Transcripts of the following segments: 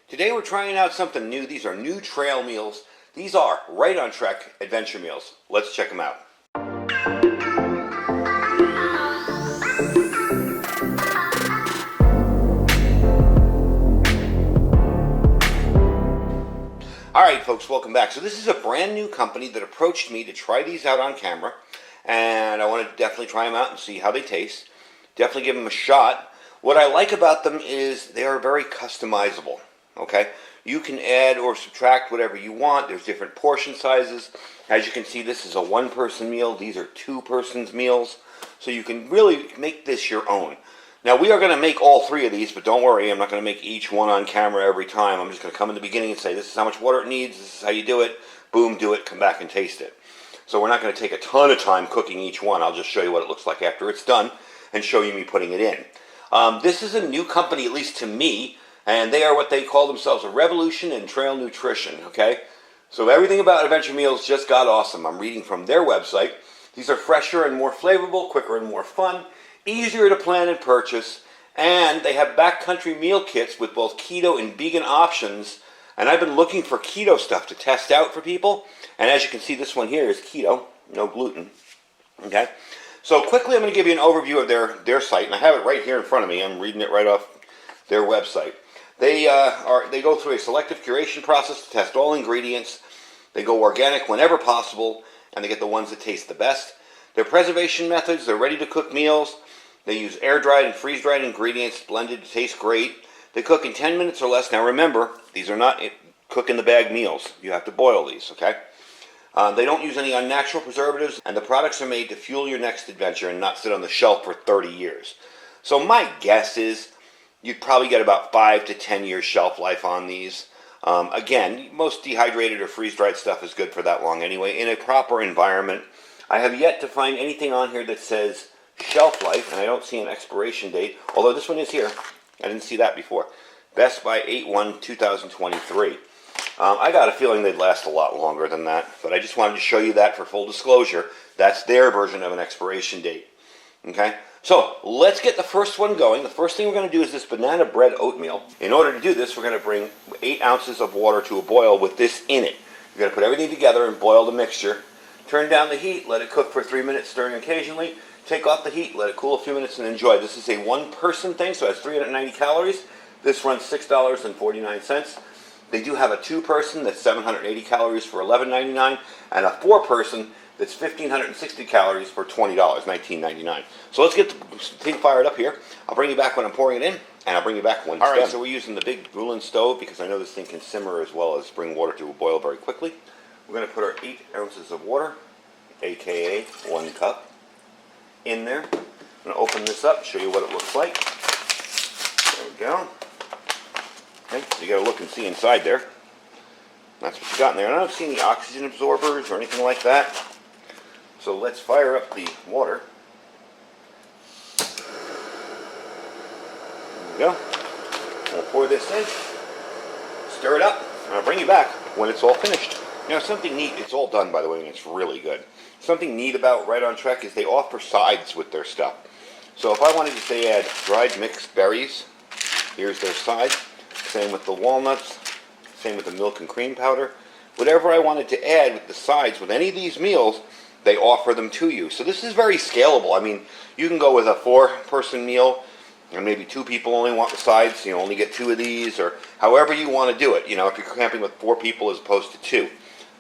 Today we're trying out something new. These are new trail meals. These are RightOnTrek adventure meals. Let's check them out. Alright folks, welcome back. So this is a brand new company that approached me to try these out on camera. And I want to definitely try them out and see how they taste. Definitely give them a shot. What I like about them is they are very customizable. Okay, you can add or subtract whatever you want. There's different portion sizes. As you can see, this is a one-person meal. These are two-persons meals. So you can really make this your own. Now, we are going to make all three of these, but don't worry, I'm not going to make each one on camera every time. I'm just going to come in the beginning and say, this is how much water it needs, this is how you do it. Boom, do it, come back and taste it. So we're not going to take a ton of time cooking each one. I'll just show you what it looks like after it's done and show you me putting it in. This is a new company, at least to me. And they are what they call themselves, a revolution in trail nutrition, okay? So everything about Adventure Meals just got awesome. I'm reading from their website. These are fresher and more flavorful, quicker and more fun, easier to plan and purchase, and they have backcountry meal kits with both keto and vegan options. And I've been looking for keto stuff to test out for people. And as you can see, this one here is keto, no gluten, okay? So quickly, I'm going to give you an overview of their site, and I have it right here in front of me. I'm reading it right off their website. They go through a selective curation process to test all ingredients. They go organic whenever possible, and they get the ones that taste the best. Their preservation methods, they're ready-to-cook meals. They use air-dried and freeze-dried ingredients blended to taste great. They cook in 10 minutes or less. Now remember, these are not cook-in-the-bag meals. You have to boil these, okay? They don't use any unnatural preservatives, and the products are made to fuel your next adventure and not sit on the shelf for 30 years. So my guess is you'd probably get about 5 to 10 years shelf life on these. Again, most dehydrated or freeze-dried stuff is good for that long anyway. In a proper environment, I have yet to find anything on here that says shelf life, and I don't see an expiration date, although this one is here. I didn't see that before. Best by 8/1/2023. I got a feeling they'd last a lot longer than that, but I just wanted to show you that for full disclosure. That's their version of an expiration date. Okay? So, let's get the first one going. The first thing we're going to do is this banana bread oatmeal. In order to do this, we're going to bring 8 ounces of water to a boil with this in it. You're going to put everything together and boil the mixture. Turn down the heat, let it cook for 3 minutes, stirring occasionally. Take off the heat, let it cool a few minutes, and enjoy. This is a one-person thing, so it has 390 calories. This runs $6.49. They do have a two-person that's 780 calories for $11.99, and a four-person that's 1,560 calories for $20, $19.99. So let's get the thing fired up here. I'll bring you back when I'm pouring it in, and I'll bring you back when it's done. All right, so we're using the big Grulin stove because I know this thing can simmer as well as bring water to a boil very quickly. We're going to put our 8 ounces of water, aka 1 cup, in there. I'm going to open this up, show you what it looks like. There we go. Okay, so you got to look and see inside there. That's what you got in there. And I don't see any oxygen absorbers or anything like that. So let's fire up the water. There we go. We'll pour this in, stir it up, and I'll bring you back when it's all finished. Now something neat, it's all done by the way, and it's really good. Something neat about RightOnTrek is they offer sides with their stuff. So if I wanted to say add dried mixed berries, here's their side. Same with the walnuts, same with the milk and cream powder. Whatever I wanted to add with the sides with any of these meals, they offer them to you. So this is very scalable. I mean, you can go with a 4-person meal, and maybe 2 people only want the sides, you only get 2 of these, or however you want to do it, if you're camping with 4 people as opposed to 2.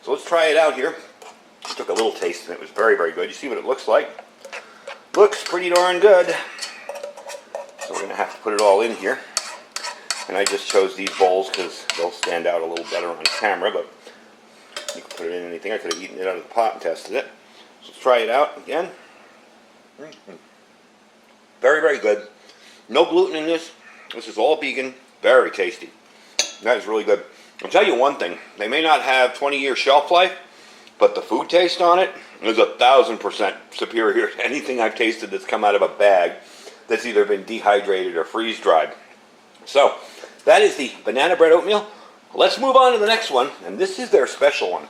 So let's try it out here. Just took a little taste, and it was very, very good. You see what it looks like? Looks pretty darn good. So we're going to have to put it all in here. And I just chose these bowls because they'll stand out a little better on camera, but you can put it in anything. I could have eaten it out of the pot and tested it. So let's try it out again. Very, very good. No gluten in this. This is all vegan. Very tasty. That is really good. I'll tell you one thing. They may not have 20-year shelf life, but the food taste on it is 1,000% superior to anything I've tasted that's come out of a bag that's either been dehydrated or freeze-dried. So, that is the banana bread oatmeal. Let's move on to the next one, and this is their special one.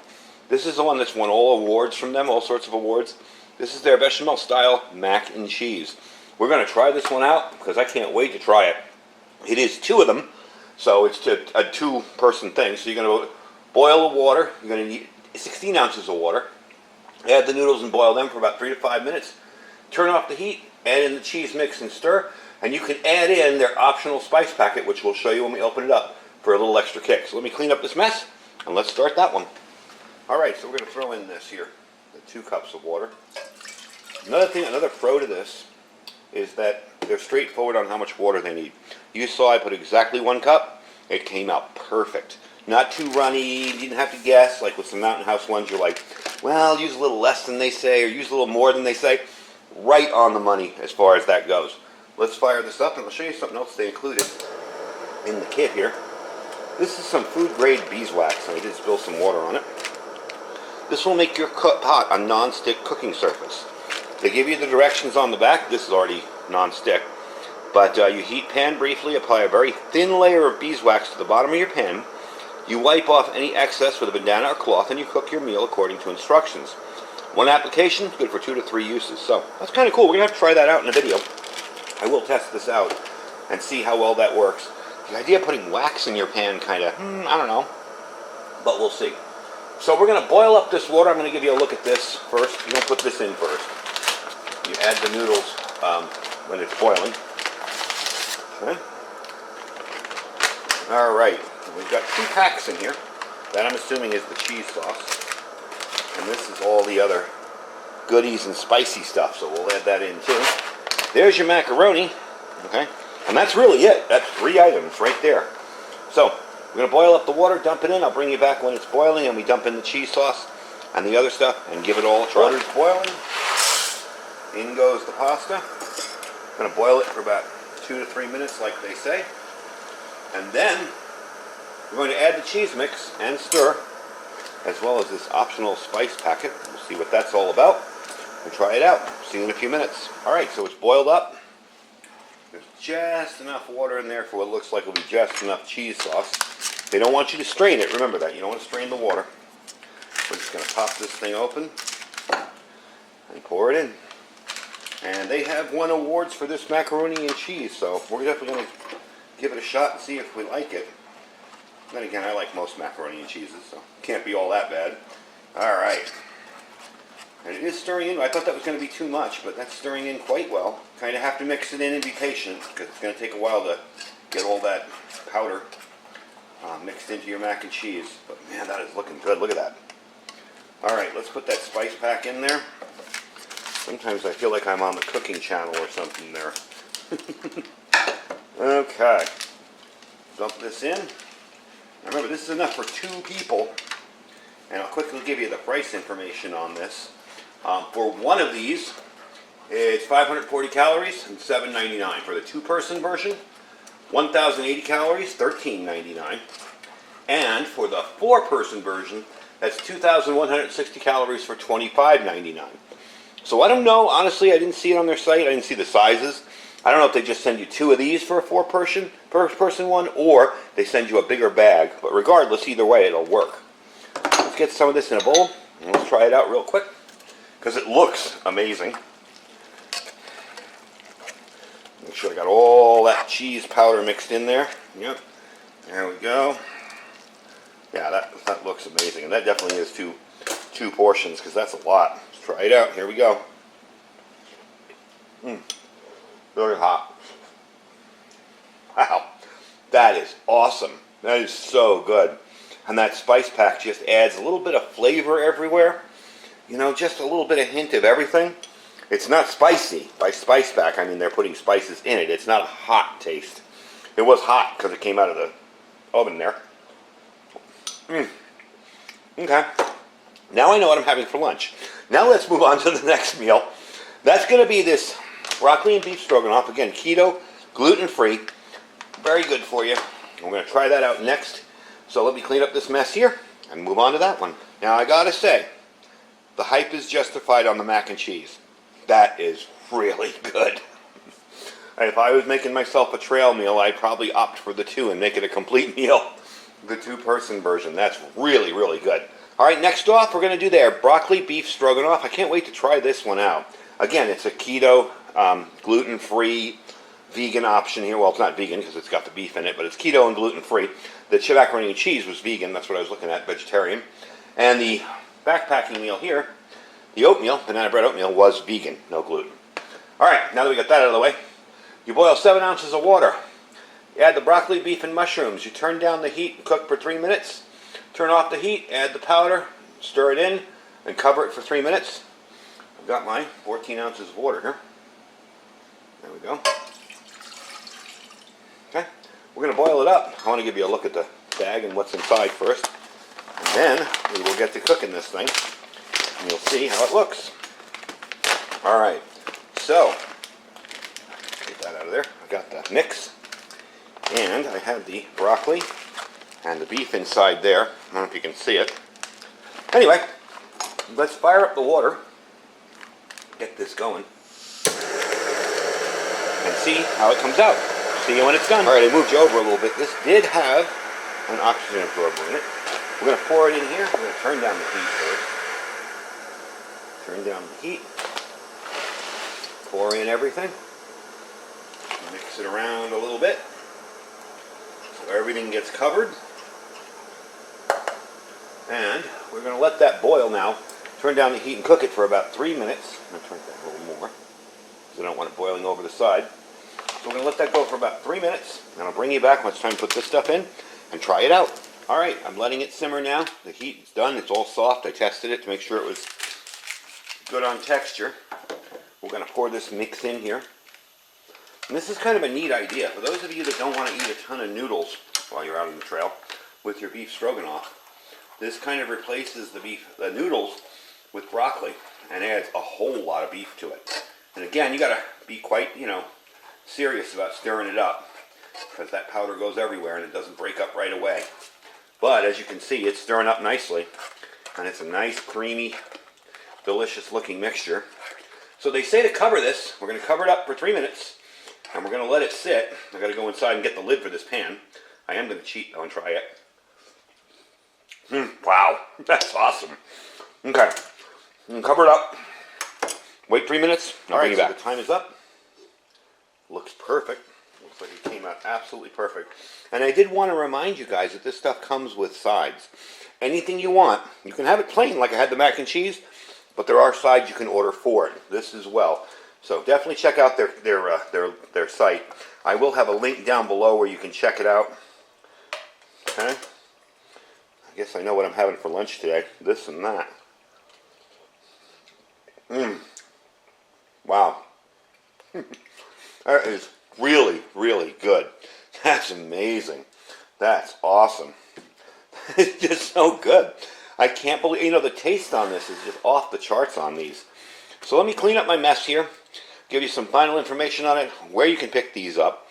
This is the one that's won all awards from them, all sorts of awards. This is their bechamel style mac and cheese. We're going to try this one out because I can't wait to try it. It is 2 of them, So it's a two-person thing. So you're going to boil the water. You're going to need 16 ounces of water. Add the noodles and boil them for about 3 to 5 minutes. Turn off the heat, add in the cheese mix and stir, and you can add in their optional spice packet, which we'll show you when we open it up for a little extra kick. So let me clean up this mess, and let's start that one. All right, so we're going to throw in this here, the 2 cups of water. Another pro to this is that they're straightforward on how much water they need. You saw I put exactly 1 cup. It came out perfect. Not too runny. You didn't have to guess. Like with some Mountain House ones, you're like, well, use a little less than they say, or use a little more than they say. Right on the money as far as that goes. Let's fire this up, and I'll show you something else they included in the kit here. This is some food-grade beeswax, and I did spill some water on it. This will make your pot a non-stick cooking surface. They give you the directions on the back. This is already non-stick. But you heat pan briefly, apply a very thin layer of beeswax to the bottom of your pan. You wipe off any excess with a bandana or cloth, and you cook your meal according to instructions. 1 application, good for 2 to 3 uses. So that's kind of cool. We're going to have to try that out in a video. I will test this out and see how well that works. The idea of putting wax in your pan kind of, I don't know. But we'll see. So we're going to boil up this water. I'm going to give you a look at this first. You're going to put this in first. You add the noodles when it's boiling. Okay. All right. We've got 2 packs in here. That I'm assuming is the cheese sauce. And this is all the other goodies and spicy stuff, so we'll add that in too. There's your macaroni, okay? And that's really it. That's 3 items right there. So we're going to boil up the water, dump it in. I'll bring you back when it's boiling, and we dump in the cheese sauce and the other stuff and give it all a try. Water's boiling. In goes the pasta. I'm going to boil it for about 2 to 3 minutes like they say. And then we're going to add the cheese mix and stir, as well as this optional spice packet. We'll see what that's all about and try it out. See you in a few minutes. Alright, so it's boiled up. There's just enough water in there for what looks like will be just enough cheese sauce. They don't want you to strain it. Remember that. You don't want to strain the water. We're just going to pop this thing open and pour it in. And they have won awards for this macaroni and cheese, so we're definitely going to give it a shot and see if we like it. Then again, I like most macaroni and cheeses, so it can't be all that bad. Alright. And it is stirring in. I thought that was going to be too much, but that's stirring in quite well. Kind of have to mix it in and be patient, because it's going to take a while to get all that powder mixed into your mac and cheese. But man, that is looking good. Look at that. Alright, let's put that spice pack in there. Sometimes I feel like I'm on the cooking channel or something there. Okay. Dump this in. Now remember, this is enough for 2 people. And I'll quickly give you the price information on this. For one of these, it's 540 calories and $7.99. For the 2-person version, 1,080 calories, $13.99. And for the 4-person version, that's 2,160 calories for $25.99. So I don't know. Honestly, I didn't see it on their site. I didn't see the sizes. I don't know if they just send you 2 of these for a 4-person one, or they send you a bigger bag. But regardless, either way, it'll work. Let's get some of this in a bowl, and let's try it out real quick, because it looks amazing. Make sure I got all that cheese powder mixed in there. Yep. There we go. Yeah, that looks amazing, and that definitely is two portions, because that's a lot. Let's try it out. Here we go. Very hot. Wow, that is awesome. That is so good. And that spice pack just adds a little bit of flavor everywhere. You know, just a little bit of hint of everything. It's not spicy. By spice pack, I mean they're putting spices in it. It's not a hot taste. It was hot because it came out of the oven there. Okay. Now I know what I'm having for lunch. Now let's move on to the next meal. That's going to be this broccoli and beef stroganoff. Again, keto, gluten-free. Very good for you. We're going to try that out next. So let me clean up this mess here and move on to that one. Now I got to say, the hype is justified on the mac and cheese. That is really good. If I was making myself a trail meal, I'd probably opt for the 2 and make it a complete meal. The 2-person version. That's really, really good. All right, next off, we're going to do their broccoli beef stroganoff. I can't wait to try this one out. Again, it's a keto, gluten-free, vegan option here. Well, it's not vegan because it's got the beef in it, but it's keto and gluten-free. The macaroni and cheese was vegan. That's what I was looking at, vegetarian. And the backpacking meal here, the oatmeal, banana bread oatmeal, was vegan, no gluten. All right, now that we got that out of the way, you boil 7 ounces of water. You add the broccoli, beef, and mushrooms. You turn down the heat and cook for 3 minutes. Turn off the heat, add the powder, stir it in, and cover it for 3 minutes. I've got my 14 ounces of water here. There we go. Okay, we're going to boil it up. I want to give you a look at the bag and what's inside first. And then we will get to cooking this thing, and you'll see how it looks. All right, so get that out of there. I got the mix, and I have the broccoli and the beef inside there. I don't know if you can see it. Anyway, let's fire up the water, get this going, and see how it comes out. See you when it's done. All right, I moved you over a little bit. This did have an oxygen absorber in it. We're going to pour it in here. We're going to turn down the heat first. Turn down the heat. Pour in everything. Mix it around a little bit so everything gets covered. And we're going to let that boil now. Turn down the heat and cook it for about 3 minutes. I'm going to turn it down a little more because I don't want it boiling over the side. So we're going to let that go for about 3 minutes, and I'll bring you back when it's time to put this stuff in and try it out. All right, I'm letting it simmer now. The heat is done. It's all soft. I tested it to make sure it was good on texture. We're going to pour this mix in here. And this is kind of a neat idea. For those of you that don't want to eat a ton of noodles while you're out on the trail with your beef stroganoff, this kind of replaces the noodles with broccoli and adds a whole lot of beef to it. And again, you got to be quite, serious about stirring it up because that powder goes everywhere and it doesn't break up right away. But as you can see, it's stirring up nicely, and it's a nice, creamy, delicious looking mixture. So they say to cover this, we're going to cover it up for 3 minutes, and we're going to let it sit. I got to go inside and get the lid for this pan. I am going to cheat though and try it. Wow, that's awesome. Okay, I'm going to cover it up. Wait 3 minutes. I'll bring you back. The time is up. Looks perfect. Looks like it came out absolutely perfect. And I did want to remind you guys that this stuff comes with sides. Anything you want. You can have it plain like I had the mac and cheese, but there are sides you can order for it. This as well. So definitely check out their site. I will have a link down below where you can check it out. Okay. I guess I know what I'm having for lunch today. This and that. Wow. That is really, really good. That's amazing. That's awesome. It's just so good. I can't believe, the taste on this is just off the charts on these. So let me clean up my mess here, give you some final information on it, where you can pick these up,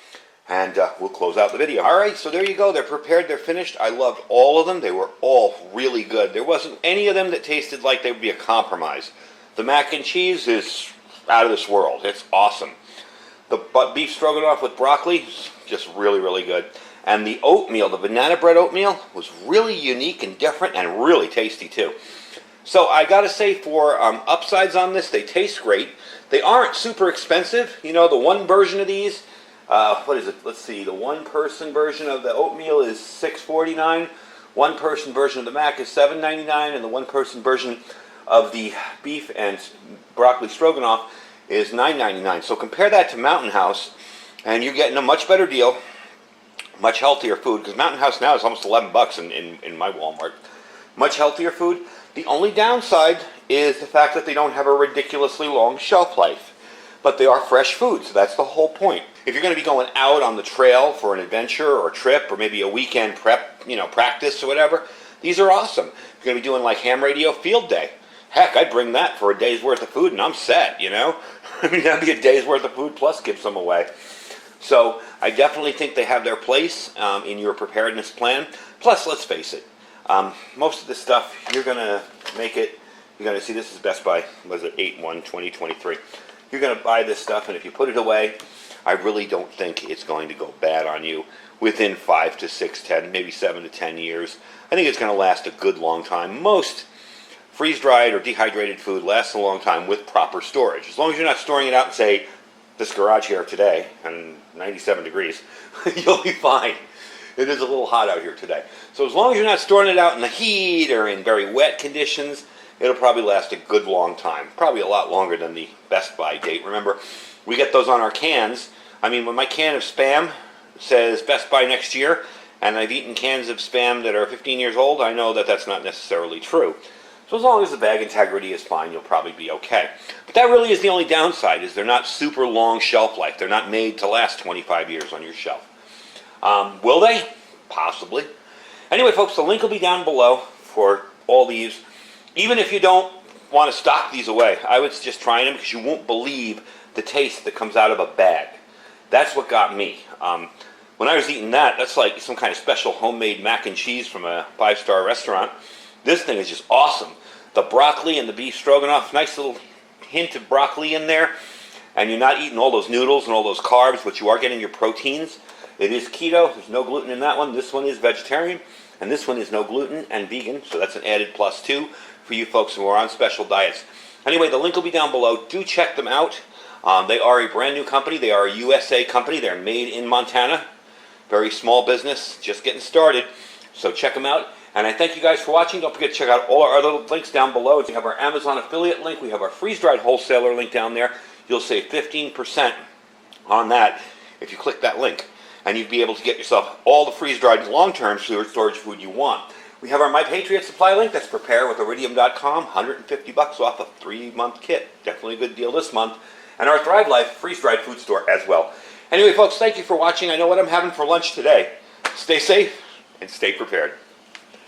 and we'll close out the video. All right, so there you go. They're prepared. They're finished. I loved all of them. They were all really good. There wasn't any of them that tasted like they would be a compromise. The mac and cheese is out of this world. It's awesome. The beef stroganoff with broccoli, just really, really good. And the oatmeal, the banana bread oatmeal, was really unique and different and really tasty too. So I got to say, for upsides on this, they taste great. They aren't super expensive. The one version of these, what is it? Let's see. The one-person version of the oatmeal is $6.49. One-person version of the mac is $7.99, and the one-person version of the beef and broccoli stroganoff is $9.99. So compare that to Mountain House, and you're getting a much better deal, much healthier food, because Mountain House now is almost $11 in my Walmart. Much healthier food. The only downside is the fact that they don't have a ridiculously long shelf life, but they are fresh food, so that's the whole point. If you're going to be going out on the trail for an adventure or a trip or maybe a weekend prep, practice or whatever, these are awesome. If you're going to be doing like ham radio field day, heck, I'd bring that for a day's worth of food and I'm set, I mean, that'd be a day's worth of food plus give some away. So I definitely think they have their place in your preparedness plan. Plus, let's face it, most of this stuff, you're going to make it, you're going to see this is Best Buy, was it 8/1/2023. You're going to buy this stuff, and if you put it away, I really don't think it's going to go bad on you within 5 to 6, 10, maybe 7 to 10 years. I think it's going to last a good long time. Most freeze-dried or dehydrated food lasts a long time with proper storage. As long as you're not storing it out in, say, this garage here today, and 97 degrees, you'll be fine. It is a little hot out here today. So as long as you're not storing it out in the heat or in very wet conditions, it'll probably last a good long time. Probably a lot longer than the Best Buy date. Remember, we get those on our cans. I mean, when my can of Spam says Best Buy next year, and I've eaten cans of Spam that are 15 years old, I know that that's not necessarily true. So as long as the bag integrity is fine, you'll probably be okay. But that really is the only downside, is they're not super long shelf life. They're not made to last 25 years on your shelf. Will they? Possibly. Anyway, folks, the link will be down below for all these. Even if you don't want to stock these away, I would suggest trying them because you won't believe the taste that comes out of a bag. That's what got me. When I was eating that, that's like some kind of special homemade mac and cheese from a 5-star restaurant. This thing is just awesome. The broccoli and the beef stroganoff, nice little hint of broccoli in there. And you're not eating all those noodles and all those carbs, but you are getting your proteins. It is keto. There's no gluten in that one. This one is vegetarian. And this one is no gluten and vegan. So that's an added plus too for you folks who are on special diets. Anyway, the link will be down below. Do check them out. They are a brand new company. They are a USA company. They're made in Montana. Very small business, just getting started. So check them out. And I thank you guys for watching. Don't forget to check out all our other links down below. We have our Amazon affiliate link. We have our freeze-dried wholesaler link down there. You'll save 15% on that if you click that link. And you'd be able to get yourself all the freeze-dried long-term storage food you want. We have our My Patriot Supply link. That's preparewithiridium.com. $150 off a 3-month kit. Definitely a good deal this month. And our Thrive Life freeze-dried food store as well. Anyway, folks, thank you for watching. I know what I'm having for lunch today. Stay safe and stay prepared.